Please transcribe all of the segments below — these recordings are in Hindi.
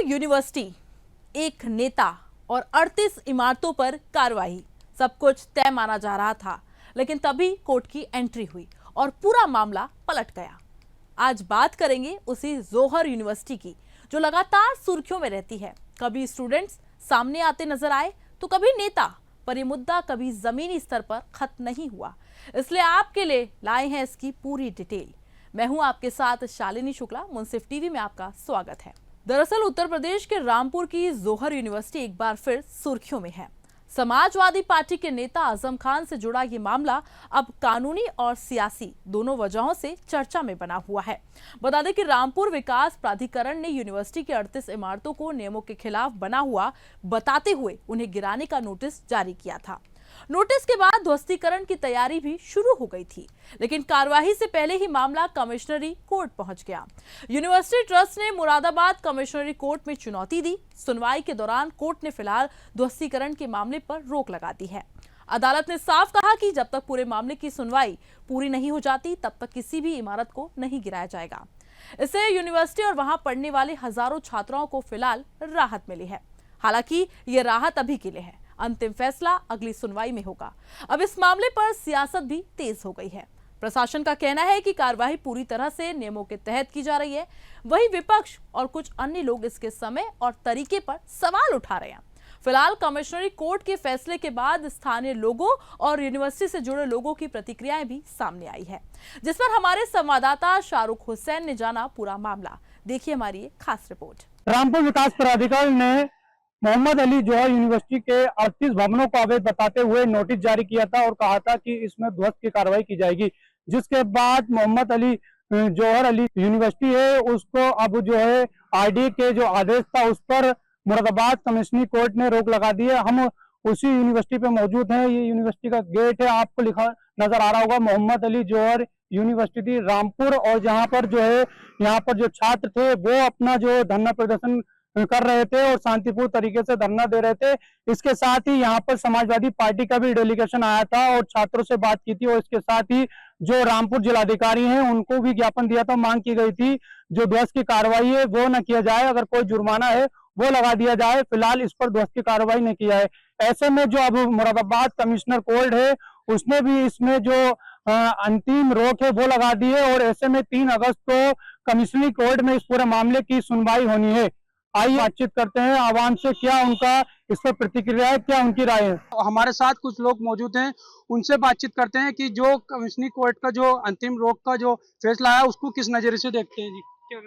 यूनिवर्सिटी, एक नेता और 38 इमारतों पर कार्रवाई, सब कुछ तय माना जा रहा था। लेकिन तभी कोर्ट की एंट्री हुई और पूरा मामला पलट गया। आज बात करेंगे उसी जोहर यूनिवर्सिटी की, जो लगातार सुर्खियों में रहती है। कभी स्टूडेंट्स सामने आते नजर आए तो कभी नेता, पर यह मुद्दा कभी जमीनी स्तर पर खत्म नहीं हुआ। इसलिए आपके लिए लाए हैं इसकी पूरी डिटेल। मैं हूं आपके साथ शालिनी शुक्ला। मुंसिफ टीवी में आपका स्वागत है। दरअसल उत्तर प्रदेश के रामपुर की जोहर यूनिवर्सिटी एक बार फिर सुर्खियों में है। समाजवादी पार्टी के नेता आजम खान से जुड़ा ये मामला अब कानूनी और सियासी दोनों वजहों से चर्चा में बना हुआ है। बता दें कि रामपुर विकास प्राधिकरण ने यूनिवर्सिटी की 38 इमारतों को नियमों के खिलाफ बना हुआ बताते हुए उन्हें गिराने का नोटिस जारी किया था। नोटिस के बाद ध्वस्तीकरण की तैयारी भी शुरू हो गई थी, लेकिन कार्यवाही से पहले ही मामला कमिश्नरी कोर्ट पहुंच गया। यूनिवर्सिटी ट्रस्ट ने मुरादाबाद कमिश्नरी कोर्ट में चुनौती दी। सुनवाई के दौरान कोर्ट ने फिलहाल ध्वस्तीकरण के मामले पर रोक लगा दी है। अदालत ने साफ कहा कि जब तक पूरे मामले की सुनवाई पूरी नहीं हो जाती, तब तक किसी भी इमारत को नहीं गिराया जाएगा। इससे यूनिवर्सिटी और वहां पढ़ने वाले हजारों छात्राओं को फिलहाल राहत मिली है। हालांकि ये राहत अभी के लिए है, अंतिम फैसला अगली सुनवाई में होगा। अब इस मामले पर सियासत भी तेज हो गई है। प्रशासन का कहना है कि कार्रवाई पूरी तरह से नियमों के तहत की जा रही है। वहीं विपक्ष और कुछ अन्य लोग इसके समय और तरीके पर सवाल उठा रहे हैं। फिलहाल कमिश्नरी कोर्ट के फैसले के बाद स्थानीय लोगों और यूनिवर्सिटी से जुड़े लोगों की प्रतिक्रियाएं भी सामने आई है, जिस पर हमारे संवाददाता शाहरुख हुसैन ने जाना पूरा मामला। देखिए हमारी ये खास रिपोर्ट। रामपुर विकास प्राधिकरण ने मोहम्मद अली जोहर यूनिवर्सिटी के 38 भवनों को अवैध बताते हुए नोटिस जारी किया था और कहा था कि इसमें ध्वस्त की कार्रवाई की जाएगी, जिसके बाद मोहम्मद अली जोहर अली यूनिवर्सिटी है उसको अब जो है आरडी के जो आदेश था उस पर मुरादाबाद कमिश्नरी कोर्ट ने रोक लगा दी है। हम उसी यूनिवर्सिटी पे मौजूद हैं। ये यूनिवर्सिटी का गेट है, आपको लिखा नजर आ रहा होगा मोहम्मद अली जोहर यूनिवर्सिटी रामपुर। और जहाँ पर जो है यहाँ पर जो छात्र थे वो अपना जो धरना प्रदर्शन कर रहे थे और शांतिपूर्ण तरीके से धरना दे रहे थे। इसके साथ ही यहाँ पर समाजवादी पार्टी का भी डेलीगेशन आया था और छात्रों से बात की थी। और इसके साथ ही जो रामपुर जिलाधिकारी हैं उनको भी ज्ञापन दिया था, मांग की गई थी जो ध्वस्त की कार्रवाई है वो न किया जाए, अगर कोई जुर्माना है वो लगा दिया जाए। फिलहाल इस पर ध्वस्त की कार्रवाई नहीं किया है। ऐसे में जो अब मुरादाबाद कमिश्नर कोर्ट है उसने भी इसमें जो अंतिम रोक है वो लगा दी है और ऐसे में 3 अगस्त को कमिश्नरी कोर्ट में इस पूरे मामले की सुनवाई होनी है। आइए बातचीत करते हैं आवाम से, क्या उनका इस पर प्रतिक्रिया है, क्या उनकी राय है। हमारे साथ कुछ लोग मौजूद हैं, उनसे बातचीत करते हैं कि जो कमिश्नरी कोर्ट का जो अंतिम रोक का जो फैसला है उसको किस नजरिए से देखते हैं। जी क्या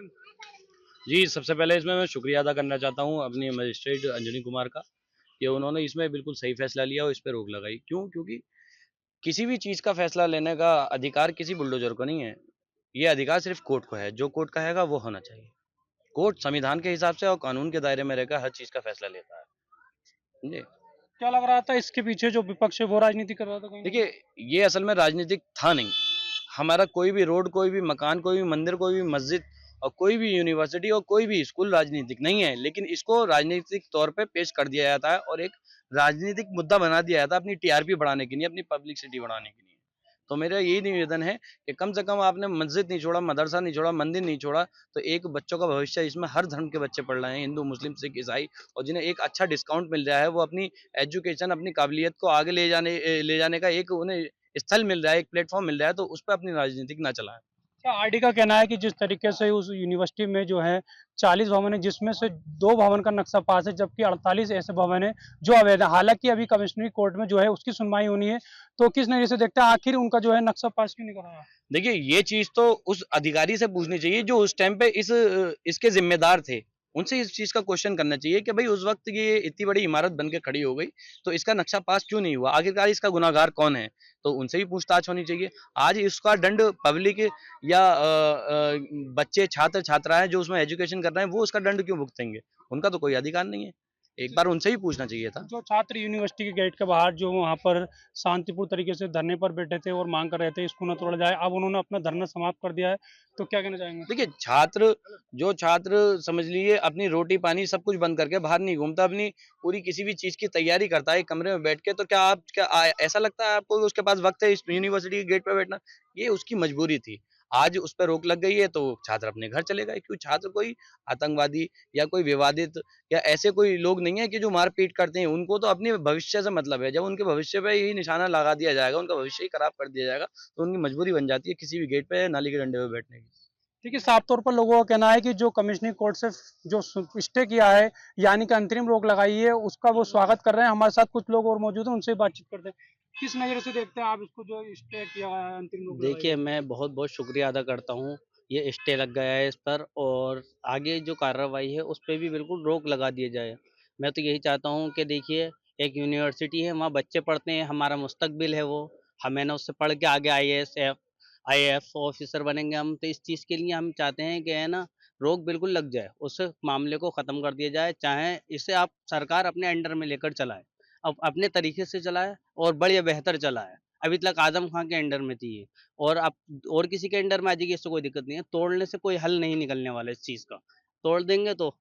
जी, सबसे पहले इसमें मैं शुक्रिया अदा करना चाहता हूँ अपनी मजिस्ट्रेट अंजनी कुमार का कि उन्होंने इसमें बिल्कुल सही फैसला लिया और इस पे रोक लगाई। क्यों? क्योंकि किसी भी चीज़ का फैसला लेने का अधिकार किसी बुलडोजर को नहीं है। ये अधिकार सिर्फ कोर्ट को है। जो कोर्ट कहेगा वो होना चाहिए। कोर्ट संविधान के हिसाब से और कानून के दायरे में रहकर हर चीज़ का फैसला लेता है। समझे? क्या लग रहा था इसके पीछे जो विपक्ष है वो राजनीति कर रहा था कहीं? देखिए, ये असल में राजनीतिक था नहीं। हमारा कोई भी रोड, कोई भी मकान, कोई भी मंदिर, कोई भी मस्जिद और कोई भी यूनिवर्सिटी और कोई भी स्कूल राजनीतिक नहीं है, लेकिन इसको राजनीतिक तौर पे पेश कर दिया जाता है और एक राजनीतिक मुद्दा बना दिया जाता है अपनी टीआरपी बढ़ाने के लिए, अपनी पब्लिसिटी बढ़ाने के लिए। तो मेरा यही निवेदन है कि कम से कम आपने मस्जिद नहीं छोड़ा, मदरसा नहीं छोड़ा, मंदिर नहीं छोड़ा, तो एक बच्चों का भविष्य, इसमें हर धर्म के बच्चे पढ़ रहे हैं, हिंदू, मुस्लिम, सिख, ईसाई, और जिन्हें एक अच्छा डिस्काउंट मिल रहा है, वो अपनी एजुकेशन, अपनी काबिलियत को आगे ले जाने का एक उन्हें स्थल मिल रहा है, एक प्लेटफॉर्म मिल रहा है, तो उस पर अपनी राजनीतिक ना चलाएं। क्या आरडी का कहना है कि जिस तरीके से उस यूनिवर्सिटी में जो है 40 भवन है, जिसमें से 2 भवन का नक्शा पास है, जबकि 48 ऐसे भवन है जो अवैध है। हालांकि अभी कमिश्नरी कोर्ट में जो है उसकी सुनवाई होनी है, तो किस नजरिए से देखते हैं आखिर उनका जो है नक्शा पास क्यों नहीं कर रहा? देखिए, ये चीज तो उस अधिकारी से पूछनी चाहिए जो उस टाइम पे इसके जिम्मेदार थे। उनसे इस चीज का क्वेश्चन करना चाहिए कि भाई उस वक्त ये इतनी बड़ी इमारत बन के खड़ी हो गई, तो इसका नक्शा पास क्यों नहीं हुआ? आखिरकार इसका गुनाहगार कौन है? तो उनसे भी पूछताछ होनी चाहिए। आज इसका दंड पब्लिक या बच्चे, छात्र छात्राएं जो उसमें एजुकेशन कर रहे हैं वो उसका दंड क्यों भुगतेंगे? उनका तो कोई अधिकार नहीं है। एक बार उनसे ही पूछना चाहिए था। जो छात्र यूनिवर्सिटी के गेट के बाहर जो वहाँ पर शांतिपूर्ण तरीके से धरने पर बैठे थे और मांग कर रहे थे इसको न तोड़ा जाए, अब उन्होंने अपना धरना समाप्त कर दिया है, तो क्या कहना चाहेंगे? देखिए, छात्र समझ लीजिए अपनी रोटी पानी सब कुछ बंद करके बाहर नहीं घूमता, अपनी पूरी किसी भी चीज की तैयारी करता है कमरे में बैठ के, तो ऐसा लगता है आपको कि उसके पास वक्त है इस यूनिवर्सिटी के गेट पे बैठना? ये उसकी मजबूरी थी। आज उस पर रोक लग गई है तो छात्र अपने घर चले गए, क्यों? छात्र कोई आतंकवादी या कोई विवादित या ऐसे कोई लोग नहीं है कि जो मारपीट करते हैं। उनको तो अपने भविष्य से मतलब है। जब उनके भविष्य पे ही निशाना लगा दिया जाएगा, उनका भविष्य ही खराब कर दिया जाएगा, तो उनकी मजबूरी बन जाती है किसी भी गेट पे नाली के डंडे पे बैठने की। देखिए, साफ तौर पर लोगों का कहना है कि जो कमिश्नरी कोर्ट से जो स्टे किया है, यानी कि अंतरिम रोक लगाई है, उसका वो स्वागत कर रहे हैं। हमारे साथ कुछ लोग और मौजूद हैं, उनसे बातचीत करते हैं। किस नज़र से देखते हैं आप इसको, जो स्टे किया है, अंतरिम रोक लगाई देखिए, है? मैं बहुत-बहुत शुक्रिया अदा करता हूँ, ये स्टे लग गया है इस पर और आगे जो कार्रवाई है, उस पे भी बिल्कुल रोक लगा दिया जाए। मैं तो यही चाहता हूँ कि देखिए, एक यूनिवर्सिटी है, वहाँ बच्चे पढ़ते हैं, हमारा मुस्तकबिल है वो, हमें ना उससे पढ़ के आगे आईएएस ऑफिसर बनेंगे हम, तो इस चीज़ के लिए हम चाहते हैं कि है ना, रोक बिल्कुल लग जाए, उस मामले को ख़त्म कर दिया जाए, चाहे इसे आप सरकार अपने अंडर में लेकर चलाए। अब अपने तरीके से चलाए और बढ़िया बेहतर चलाए। अभी तक आज़म खां के अंडर में थी ये और अब और किसी के अंडर में आ जाएगी, इससे कोई दिक्कत नहीं है। तोड़ने से कोई हल नहीं निकलने वाला इस चीज़ का। तोड़ देंगे तो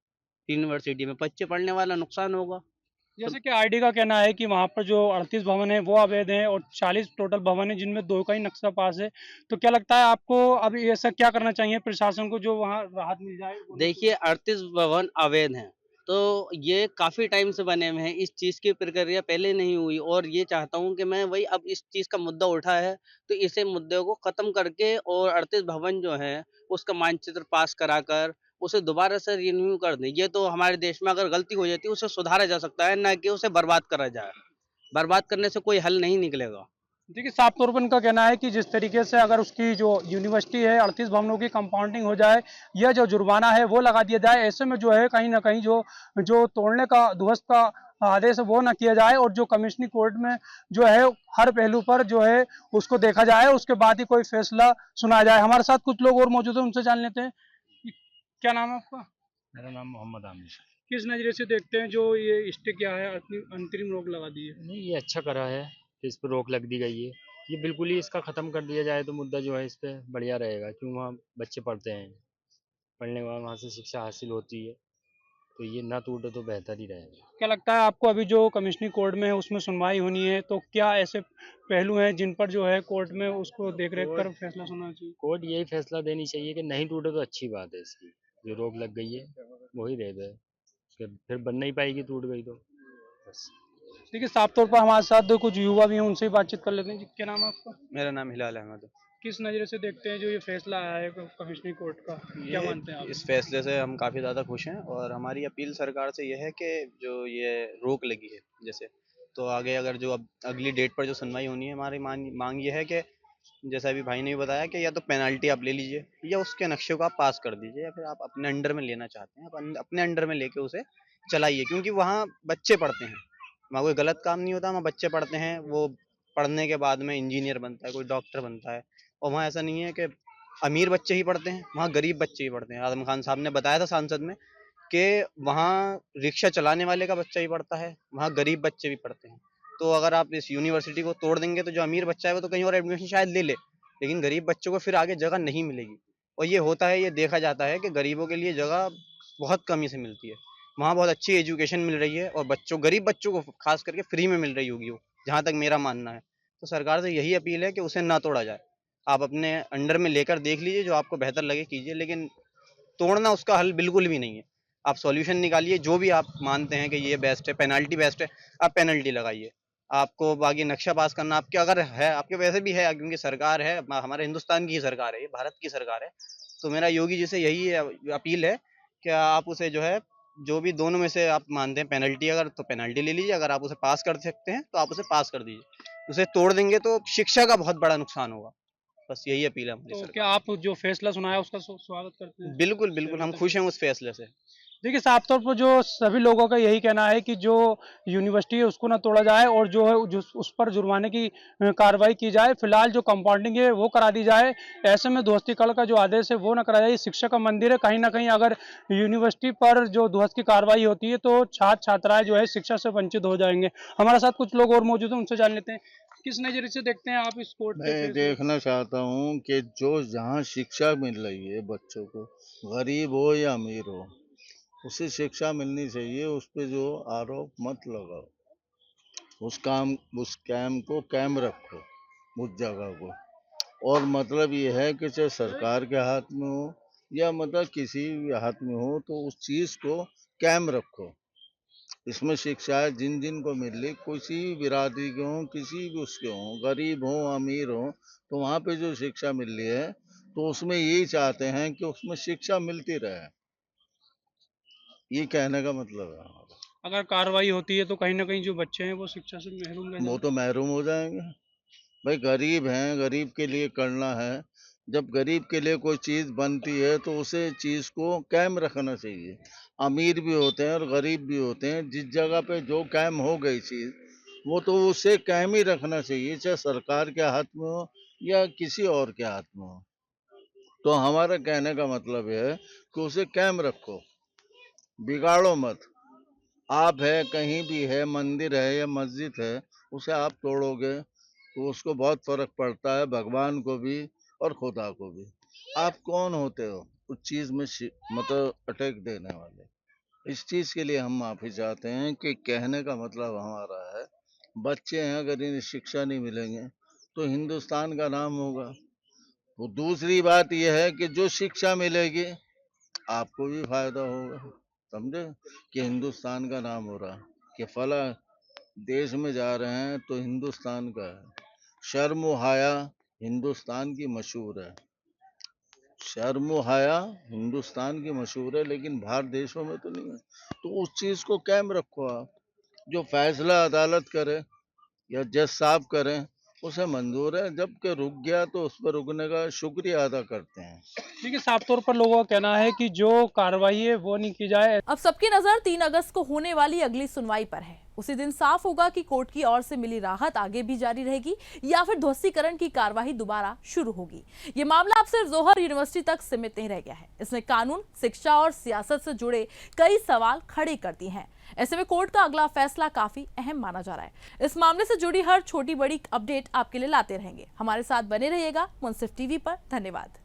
यूनिवर्सिटी में बच्चे पढ़ने वाला नुकसान होगा। तो जैसे कि आईडी का कहना है कि वहाँ पर जो 38 भवन है वो अवैध हैं और 40 टोटल भवन है जिनमें 2 का ही नक्शा पास है। तो क्या लगता है आपको, अब ऐसा क्या करना चाहिए प्रशासन को, जो वहाँ राहत मिल जाए? देखिए 38 भवन अवैध हैं, तो ये काफ़ी टाइम से बने हुए हैं। इस चीज़ की प्रक्रिया पहले नहीं हुई और ये चाहता हूँ कि मैं वही अब इस चीज़ का मुद्दा उठा है, तो इसे मुद्दे को ख़त्म करके और 38 भवन जो हैं, उसका मानचित्र पास कराकर उसे दोबारा से रिन्यू कर दें। ये तो हमारे देश में अगर गलती हो जाती है, उसे सुधारा जा सकता है, ना कि उसे बर्बाद करा जाए। बर्बाद करने से कोई हल नहीं निकलेगा। देखिए, साफ तौर पर उनका कहना है कि जिस तरीके से अगर उसकी जो यूनिवर्सिटी है 38 भवनों की कंपाउंडिंग हो जाए, या जो जुर्माना है वो लगा दिया जाए, ऐसे में जो है कहीं ना कहीं जो जो तोड़ने का ध्वस्त का आदेश है वो ना किया जाए, और जो कमिश्नरी कोर्ट में जो है हर पहलू पर जो है उसको देखा जाए, उसके बाद ही कोई फैसला सुनाया जाए। हमारे साथ कुछ लोग और मौजूद हैं, उनसे जान लेते हैं कि क्या नाम है आपका? मेरा नाम मोहम्मद आमिर। किस नज़रिए से देखते हैं जो ये स्टे क्या है, अंतरिम रोक लगा दी है? नहीं, ये अच्छा करा है कि इस पे रोक लग दी गई है। ये बिल्कुल ही इसका ख़त्म कर दिया जाए तो मुद्दा जो है इस पे बढ़िया रहेगा, क्यों? वहाँ बच्चे पढ़ते हैं, पढ़ने के बाद वहाँ से शिक्षा हासिल होती है, तो ये ना टूटे तो बेहतर ही रहेगा। क्या लगता है आपको, अभी जो कमिश्नरी कोर्ट में है उसमें सुनवाई होनी है, तो क्या ऐसे पहलू हैं जिन पर जो है कोर्ट में उसको देख रेख कर फैसला सुनना चाहिए? कोर्ट यही फैसला देनी चाहिए कि नहीं टूटे तो अच्छी बात है इसकी, जो रोक लग गई है वही रह जाए, फिर बन नहीं पाएगी, टूट गई तो बस। देखिए, साफ तौर पर हमारे साथ दो कुछ युवा भी हैं, उनसे ही बातचीत कर लेते हैं जी। क्या नाम है आपका? मेरा नाम हिलाल अहमद है। किस नज़रिए से देखते हैं जो ये फैसला आया है कमिश्नरी कोर्ट का, क्या ये मानते हैं आप? इस फैसले से हम काफ़ी ज़्यादा खुश हैं और हमारी अपील सरकार से ये है कि जो ये रोक लगी है जैसे, तो आगे अगर जो अब अगली डेट पर जो सुनवाई होनी है, हमारी मांग ये है कि जैसा अभी भाई ने भी बताया कि या तो पेनल्टी आप ले लीजिए या उसके नक्शे को आप पास कर दीजिए, या फिर आप अपने अंडर में लेना चाहते हैं आप अपने अंडर में लेके उसे चलाइए, क्योंकि वहाँ बच्चे पढ़ते हैं, वहाँ कोई गलत काम नहीं होता, वहाँ बच्चे पढ़ते हैं, वो पढ़ने के बाद में इंजीनियर बनता है, कोई डॉक्टर बनता है। और वहाँ ऐसा नहीं है कि अमीर बच्चे ही पढ़ते हैं, वहाँ गरीब बच्चे ही पढ़ते हैं। आजम खान साहब ने बताया था सांसद में कि वहाँ रिक्शा चलाने वाले का बच्चा भी पढ़ता है, वहाँ गरीब बच्चे भी पढ़ते हैं। तो अगर आप इस यूनिवर्सिटी को तोड़ देंगे तो जो अमीर बच्चा है वो तो कहीं और एडमिशन शायद ले ले, लेकिन गरीब बच्चों को फिर आगे जगह नहीं मिलेगी। और ये होता है, ये देखा जाता है कि गरीबों के लिए जगह बहुत कमी से मिलती है। वहाँ बहुत अच्छी एजुकेशन मिल रही है और गरीब बच्चों को खास करके फ्री में मिल रही होगी वो, जहाँ तक मेरा मानना है। तो सरकार से यही अपील है कि उसे ना तोड़ा जाए। आप अपने अंडर में लेकर देख लीजिए, जो आपको बेहतर लगे कीजिए, लेकिन तोड़ना उसका हल बिल्कुल भी नहीं है। आप सॉल्यूशन निकालिए, जो भी आप मानते हैं कि ये बेस्ट है, पेनल्टी बेस्ट है, आप पेनल्टी लगाइए। आपको बाकी नक्शा पास करना आपके अगर है, आपके वैसे भी है, क्योंकि सरकार है, हमारे हिंदुस्तान की ही सरकार है, ये भारत की सरकार है। तो मेरा योगी जी से यही अपील है कि आप उसे जो है, जो भी दोनों में से आप मानते हैं पेनल्टी, अगर तो पेनल्टी ले लीजिए, अगर आप उसे पास कर सकते हैं तो आप उसे पास कर दीजिए। उसे तोड़ देंगे तो शिक्षा का बहुत बड़ा नुकसान होगा। बस यही अपील है हमारी तो सरकार क्या आप जो फैसला सुनाया उसका स्वागत करते से। हैं? बिल्कुल, बिल्कुल, हम खुश हैं उस फैसले से। देखिए, साफ तौर पर जो सभी लोगों का यही कहना है कि जो यूनिवर्सिटी है उसको ना तोड़ा जाए, और जो है जो उस पर जुर्माने की कार्रवाई की जाए। फिलहाल जो कंपाउंडिंग है वो करा दी जाए, ऐसे में ध्वस्तीकरण का जो आदेश है वो ना करा जाए। ये शिक्षा का मंदिर है, कहीं ना कहीं अगर यूनिवर्सिटी पर जो ध्वस्त की कार्रवाई होती है तो छात्र छात्राएं जो है शिक्षा से वंचित हो जाएंगे। हमारे साथ कुछ लोग और मौजूद हैं, उनसे जान लेते हैं। किस नज़रिए से देखते हैं आप इस कोर्ट के मैं फैसले? देखना चाहता हूँ कि जो जहाँ शिक्षा मिल रही है बच्चों को, गरीब हो या अमीर हो, उसे शिक्षा मिलनी चाहिए। उस पे जो आरोप मत लगाओ, उस काम उस कैम को कैम रखो, उस जगह को। और मतलब ये है कि चाहे सरकार के हाथ में हो या मतलब किसी भी हाथ में हो, तो उस चीज़ को कायम रखो। इसमें शिक्षाएं जिन जिन को मिल रही, किसी भी बिरादरी के हों, किसी भी उसके हों, गरीब हों अमीर हों, तो वहाँ पे जो शिक्षा मिल रही है तो उसमें यही चाहते हैं कि उसमें शिक्षा मिलती रहे। ये कहने का मतलब है हमारा। अगर कार्रवाई होती है तो कहीं ना कहीं जो बच्चे हैं वो शिक्षा से महरूम रह वो जाएंगे। तो महरूम हो जाएंगे। भाई गरीब हैं, गरीब के लिए करना है। जब गरीब के लिए कोई चीज़ बनती है तो उसे चीज़ को कायम रखना चाहिए। अमीर भी होते हैं और गरीब भी होते हैं, जिस जगह पे जो कायम हो गई चीज़ वो तो उसे कायम ही रखना चाहिए, चाहे सरकार के हाथ में हो या किसी और के हाथ में हो। तो हमारा कहने का मतलब ये है कि उसे कायम रखो, बिगाड़ो मत। आप है, कहीं भी है, मंदिर है या मस्जिद है, उसे आप तोड़ोगे तो उसको बहुत फर्क पड़ता है, भगवान को भी और खुदा को भी। आप कौन होते हो उस चीज में मतलब अटैक देने वाले? इस चीज के लिए हम माफी चाहते हैं कि कहने का मतलब हमारा है, बच्चे हैं, अगर इन्हें शिक्षा नहीं मिलेंगे तो हिंदुस्तान का नाम होगा। वो दूसरी बात यह है कि जो शिक्षा मिलेगी आपको भी फायदा होगा। समझे कि हिंदुस्तान का नाम हो रहा, कि फला देश में जा रहे हैं तो हिंदुस्तान का है। शर्म व हया हिंदुस्तान की मशहूर है। शर्म व हया हिंदुस्तान की मशहूर है, लेकिन बाहर देशों में तो नहीं है। तो उस चीज को कायम रखो आप। जो फैसला अदालत करे या जज साहब करें उसे मंजूर है, जबकि रुक गया तो उस पर रुकने का शुक्रिया अदा करते हैं। देखिए, साफ तौर पर लोगों का कहना है कि जो कार्रवाई है वो नहीं की जाए। अब सबकी नजर 3 अगस्त को होने वाली अगली सुनवाई पर है। उसी दिन साफ होगा कि कोर्ट की ओर से मिली राहत आगे भी जारी रहेगी या फिर ध्वस्तीकरण की कार्रवाई दोबारा शुरू होगी। ये मामला अब सिर्फ जौहर यूनिवर्सिटी तक सीमित नहीं रह गया है। इसने कानून, शिक्षा और सियासत से जुड़े कई सवाल खड़े कर दिए हैं। ऐसे में कोर्ट का अगला फैसला काफी अहम माना जा रहा है। इस मामले से जुड़ी हर छोटी बड़ी अपडेट आपके लिए लाते रहेंगे। हमारे साथ बने रहिएगा मुंसिफ टीवी पर। धन्यवाद।